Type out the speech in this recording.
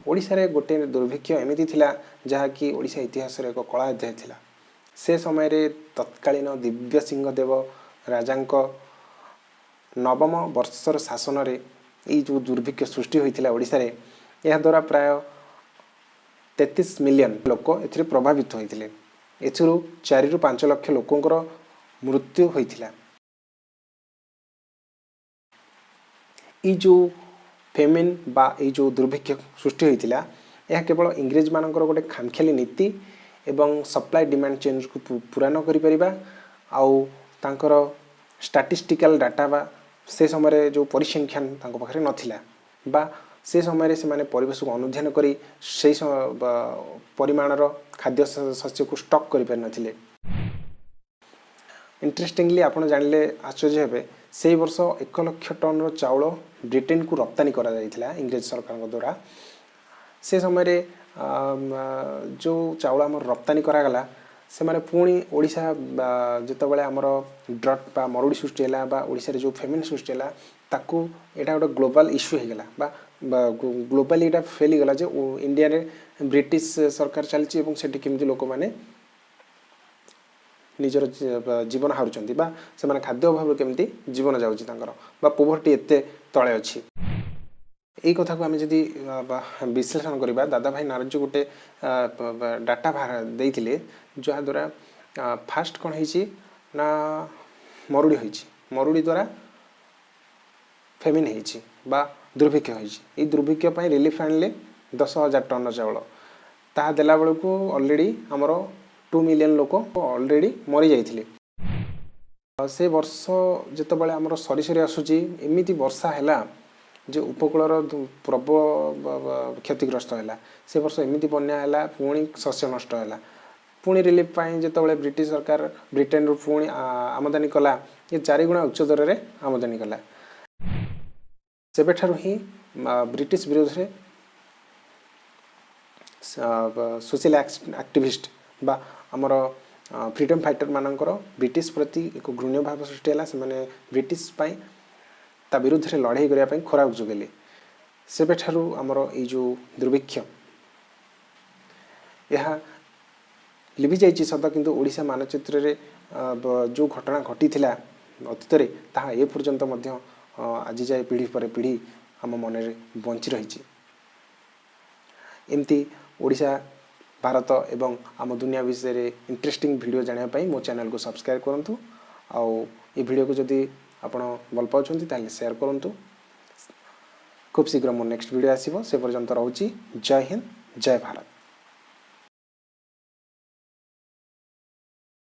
ओडिशा रे गोटे दुर्भिक्ष एमिति थिला जहाँकि ओडिशा इतिहास रे एक कला अध्याय थिला। से समय रे तत्कालीन दिव्य सिंह देव राजांक नवम वर्षर शासन रे ये जो दुर्भिक्ष सृष्टि होइथिला ओडिशा रे यह द्वारा प्राय 33 मिलियन लोक एथिरे प्रभावित होइथिले। एथिरु 4 रु 5 लाख लोकंकर मृत्यु होइथिला। ई जो फेमिन बा ये जो दुर्भिक्ष सृष्टि होइथिला यह केवल इंग्रेज मानकर गोटे खामखेली नीति एवं सप्लाई डिमांड चेंज को पूरा न करि परिबा आउ तांकर स्टैटिस्टिकल डाटा बा से समय जो परिसंख्यान तांको पाखरे नथिला बा से समय से माने परिवेश को अनुध्यान करी से परिमाणर खाद्य शस्य को स्टॉक करि पर नथिले। इंटरेस्टिंगली आपण जानले आश्चर्य हेबे से वर्ष 1 लाख टन रो चाउल ब्रिटेन को रप्तानी करा जाइथिला इंग्रेज सरकार द्वारा। से समय रे जो चाउल आम रप्तानी करा गला से माने पुणी ओडिशा जते बेले हमर ड्रट बा मरुडी सृष्टि हैला बा ओडिशा रे जो फेमिन सृष्टि हैला ताकू एटा गोटे ग्लोबल इश्यू हे गला बा ग्लोबली एटा फेली गला जे इंडिया रे ब्रिटिश सरकार चलची एवं सेठी केमति लोक माने निजर जीवन हारुचंती बा से माने खाद्य अभाव केमति जीवन जाउची तांकर बा पोवर्टी एते तळे अछि। এই কথা को आम जदि विश्लेषण करवा दादा भाई नारद गोटे डाटा देइथिले जहा द्वारा फास्ट कौन है ना मरुड़ी होइछि मरुड़ी द्वारा फेमिन होइछि बा दुर्भिक्ष होइछि। दुर्भिक्ष पई रिलीफ आनले 10,000 टन चाउल ता देला बेल को ऑलरेडी हमरो 2 मिलियन लोक ऑलरेडी मरी जाइथिले। से वर्ष जते बेले हमरो सरी सरी आसुची एमिति वर्षा हैला जो उपकूलर प्रबल क्षतिग्रस्त है से वर्ष एमती बन्या है पुणी शस्य नष्ट है पुणी रिलीफ जो ब्रिटिश सरकार ब्रिटेन रु पुणी आमदानी कला ये 4 गुणा उच्च दर में आमदानी कला। सेबेठारु ही ब्रिटिश विरोध में सोशल एक्टिविस्ट बा आमर फ्रीडम फाइटर मानकर ब्रिटिश प्रति एक घृण्य भाव सृष्टि है ब्रिटिश पाई ता विरुद्ध रे लड़ाई करिया पई खोराक जोगेले। सेबेठारु हमर ए जो दुर्भिक्ष यह लिभि जाइछि सदा किंतु ओडिशा मानचित्र रे जो घटना घटी थिला अतीत रे ताहा ए पर्यंत मध्य आज जाय पीढ़ी पर पीढ़ी हम मन रे बंची रहिछि। एमती ओडिशा भारत एवं आम दुनिया विषय रे इंटरेस्टिंग वीडियो जानिया पई मो चैनल को सब्सक्राइब करंतु आउ ए वीडियो को जदी आपण भल पाउछंती ताले शेयर करंतु। खूब शीघ्र मो नेक्स्ट वीडियो आसीबो से पर्यंत रहउची। जय हिंद जय भारत।